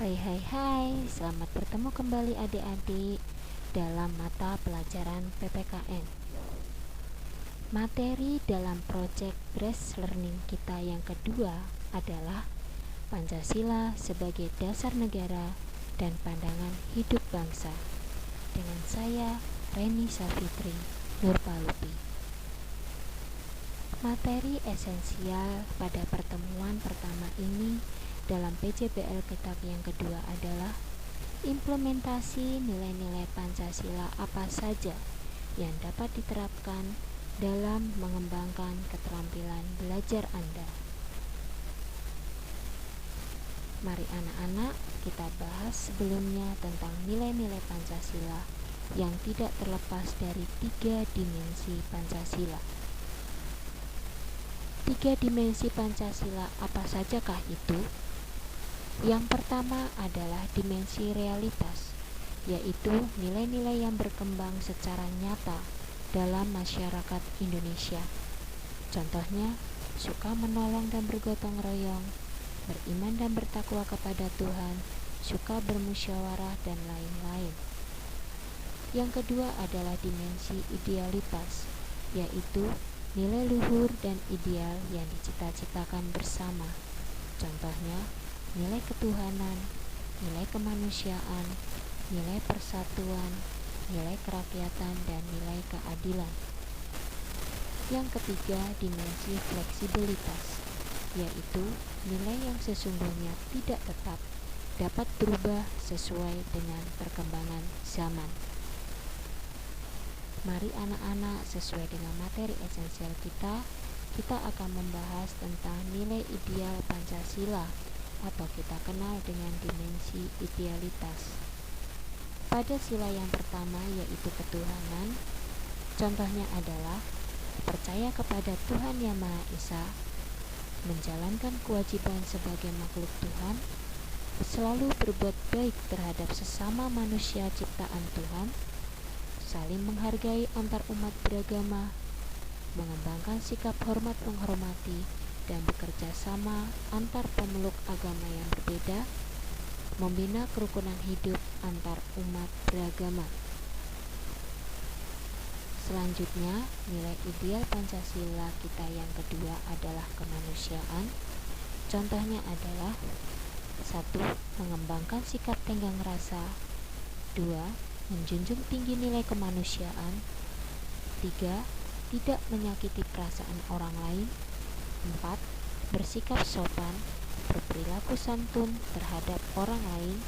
Hai, selamat bertemu kembali adik-adik dalam mata pelajaran PPKN. Materi dalam proyek Brace Learning kita yang kedua adalah Pancasila sebagai dasar negara dan pandangan hidup bangsa. Dengan saya, Reni Safitri Nurpalupi. Materi esensial pada pertemuan pertama ini dalam PJBL kitab yang kedua adalah implementasi nilai-nilai Pancasila apa saja yang dapat diterapkan dalam mengembangkan keterampilan belajar Anda. Mari anak-anak kita bahas sebelumnya tentang nilai-nilai Pancasila yang tidak terlepas dari 3 dimensi Pancasila. 3 dimensi Pancasila apa sajakah itu? Yang pertama adalah dimensi realitas, yaitu nilai-nilai yang berkembang secara nyata dalam masyarakat Indonesia. Contohnya, suka menolong dan bergotong royong, beriman dan bertakwa kepada Tuhan, suka bermusyawarah, dan lain-lain. Yang kedua adalah dimensi idealitas, yaitu nilai luhur dan ideal yang dicita-citakan bersama. Contohnya, nilai ketuhanan, nilai kemanusiaan, nilai persatuan, nilai kerakyatan, dan nilai keadilan. Yang ketiga, dimensi fleksibilitas, yaitu nilai yang sesungguhnya tidak tetap, dapat berubah sesuai dengan perkembangan zaman. Mari anak-anak, sesuai dengan materi esensial kita akan membahas tentang nilai ideal Pancasila atau kita kenal dengan dimensi idealitas. Pada sila yang pertama yaitu ketuhanan, contohnya adalah percaya kepada Tuhan Yang Maha Esa, menjalankan kewajiban sebagai makhluk Tuhan, selalu berbuat baik terhadap sesama manusia ciptaan Tuhan, saling menghargai antar umat beragama, mengembangkan sikap hormat menghormati, dan bekerja sama antar pemeluk agama yang berbeda, membina kerukunan hidup antar umat beragama. Selanjutnya, nilai ideal Pancasila kita yang kedua adalah kemanusiaan. Contohnya adalah 1. Mengembangkan sikap tenggang rasa, 2. Menjunjung tinggi nilai kemanusiaan, 3. Tidak menyakiti perasaan orang lain, 4. Bersikap sopan, berperilaku santun terhadap orang lain.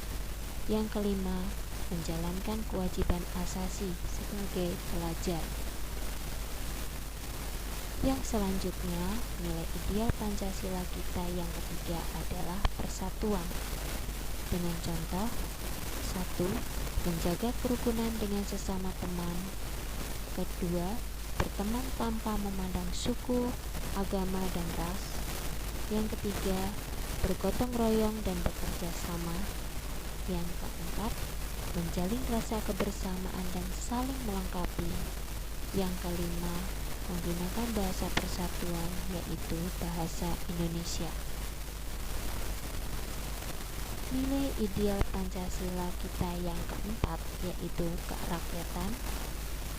Yang kelima, menjalankan kewajiban asasi sebagai pelajar. Yang selanjutnya, nilai ideal Pancasila kita yang ketiga adalah persatuan. Dengan contoh, 1. Menjaga kerukunan dengan sesama teman. Kedua, berteman tanpa memandang suku, agama, dan ras. Yang ketiga, bergotong royong dan bekerja sama. Yang keempat, menjalin rasa kebersamaan dan saling melengkapi. Yang kelima, menggunakan bahasa persatuan, yaitu bahasa Indonesia. Nilai ideal Pancasila kita yang keempat yaitu kerakyatan,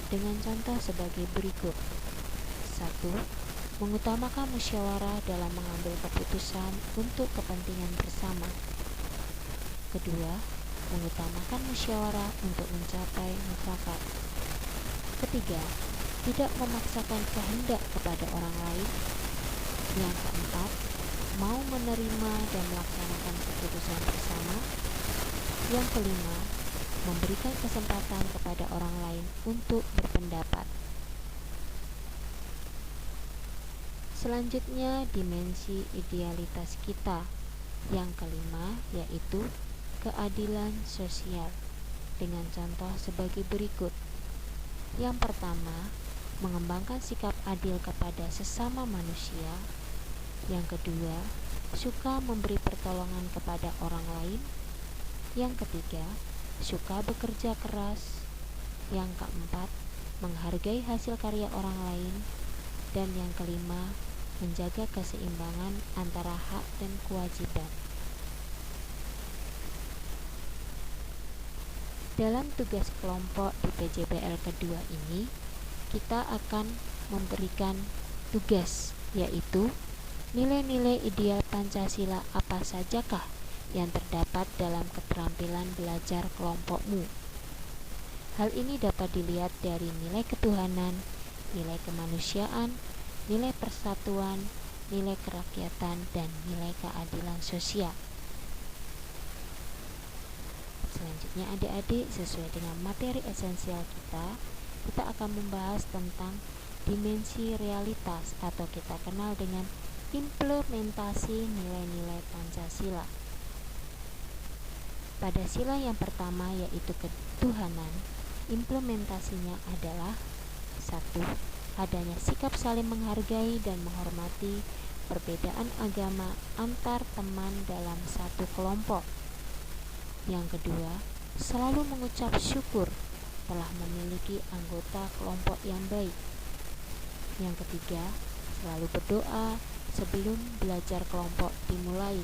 dengan contoh sebagai berikut. 1. Mengutamakan musyawarah dalam mengambil keputusan untuk kepentingan bersama. Kedua, mengutamakan musyawarah untuk mencapai mufakat. Ketiga, tidak memaksakan kehendak kepada orang lain. Yang keempat, mau menerima dan melaksanakan keputusan bersama. Yang kelima, memberikan kesempatan kepada orang lain untuk berpendapat. Selanjutnya, dimensi idealitas kita yang kelima yaitu keadilan sosial, dengan contoh sebagai berikut. Yang pertama, mengembangkan sikap adil kepada sesama manusia. Yang kedua, suka memberi pertolongan kepada orang lain. Yang ketiga, suka bekerja keras. Yang keempat, menghargai hasil karya orang lain. Dan yang kelima, menjaga keseimbangan antara hak dan kewajiban. Dalam tugas kelompok di PJBL kedua ini, kita akan memberikan tugas, yaitu nilai-nilai ideal Pancasila apa sajakah yang terdapat dalam keterampilan belajar kelompokmu. Hal ini dapat dilihat dari nilai ketuhanan, nilai kemanusiaan, nilai persatuan, nilai kerakyatan, dan nilai keadilan sosial. Selanjutnya adik-adik, sesuai dengan materi esensial kita akan membahas tentang dimensi realitas atau kita kenal dengan implementasi nilai-nilai Pancasila. Pada sila yang pertama, yaitu ketuhanan, implementasinya adalah 1. Adanya sikap saling menghargai dan menghormati perbedaan agama antar teman dalam satu kelompok. Yang kedua, selalu mengucap syukur telah memiliki anggota kelompok yang baik. Yang ketiga, selalu berdoa sebelum belajar kelompok dimulai.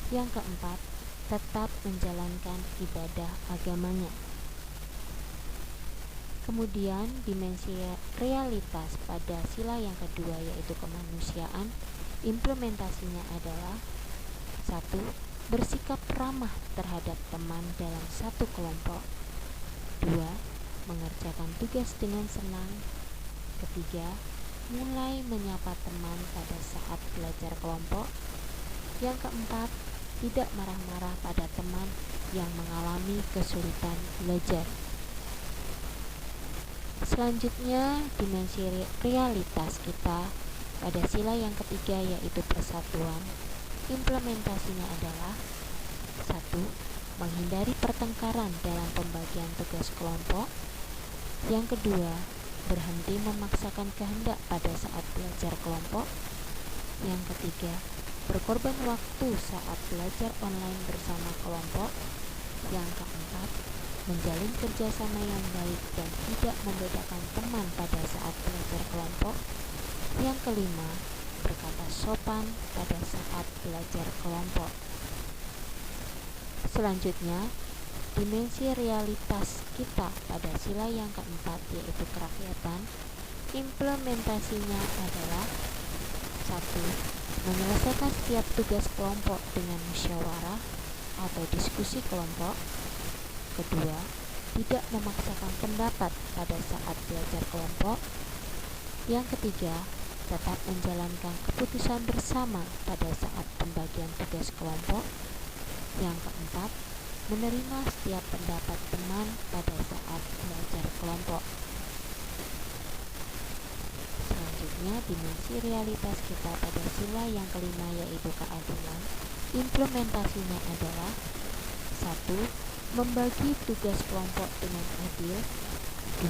Yang keempat, tetap menjalankan ibadah agamanya. Kemudian, dimensi realitas pada sila yang kedua, yaitu kemanusiaan, implementasinya adalah 1. Bersikap ramah terhadap teman dalam satu kelompok. 2. Mengerjakan tugas dengan senang. Ketiga, mulai menyapa teman pada saat belajar kelompok. Yang keempat, tidak marah-marah pada teman yang mengalami kesulitan belajar. Selanjutnya, dimensi realitas kita pada sila yang ketiga, yaitu persatuan. Implementasinya adalah 1. Menghindari pertengkaran dalam pembagian tugas kelompok. Yang kedua, berhenti memaksakan kehendak pada saat belajar kelompok. Yang ketiga, berkorban waktu saat belajar online bersama kelompok. Yang keempat, menjalin kerjasama yang baik dan tidak membedakan teman pada saat belajar kelompok. Yang kelima, berkata sopan pada saat belajar kelompok. Selanjutnya, dimensi realitas kita pada sila yang keempat, yaitu kerakyatan. Implementasinya adalah 1. Menyelesaikan setiap tugas kelompok dengan musyawarah atau diskusi kelompok. Kedua, tidak memaksakan pendapat pada saat belajar kelompok. Yang ketiga, tetap menjalankan keputusan bersama pada saat pembagian tugas kelompok. Yang keempat, menerima setiap pendapat teman pada saat belajar kelompok. Selanjutnya, dimensi realitas kita pada sila yang kelima, yaitu keadilan. Implementasinya adalah 1. Membagi tugas kelompok dengan adil.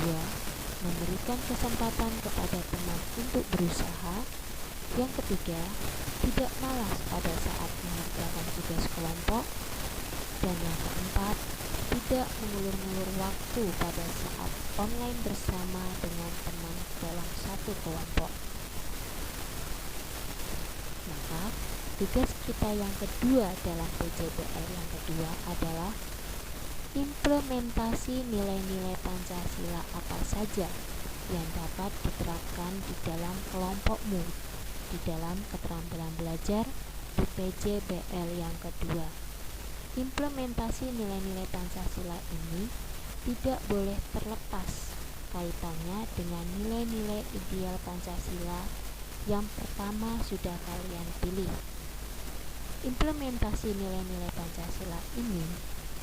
2. Memberikan kesempatan kepada teman untuk berusaha. Yang ketiga, tidak malas pada saat mengerjakan tugas kelompok. Dan yang keempat, tidak mengulur-ngulur waktu pada saat online bersama dengan teman dalam satu kelompok. Maka, tugas kita yang kedua dalam PJBL yang kedua adalah implementasi nilai-nilai Pancasila apa saja yang dapat diterapkan di dalam kelompokmu di dalam keterampilan belajar di PJBL yang kedua. Implementasi nilai-nilai Pancasila ini tidak boleh terlepas kaitannya dengan nilai-nilai ideal Pancasila yang pertama sudah kalian pilih. Implementasi nilai-nilai Pancasila ini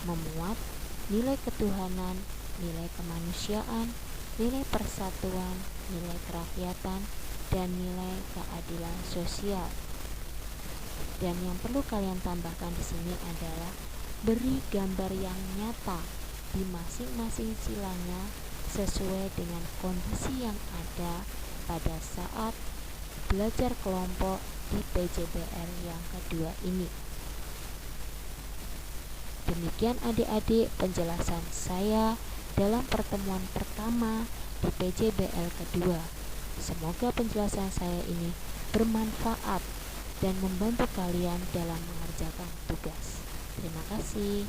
memuat nilai ketuhanan, nilai kemanusiaan, nilai persatuan, nilai kerakyatan, dan nilai keadilan sosial. Dan yang perlu kalian tambahkan di sini adalah beri gambar yang nyata di masing-masing silanya sesuai dengan kondisi yang ada pada saat belajar kelompok di PJBL yang kedua ini. Demikian adik-adik penjelasan saya dalam pertemuan pertama di PJBL kedua. Semoga penjelasan saya ini bermanfaat dan membantu kalian dalam mengerjakan tugas. Terima kasih.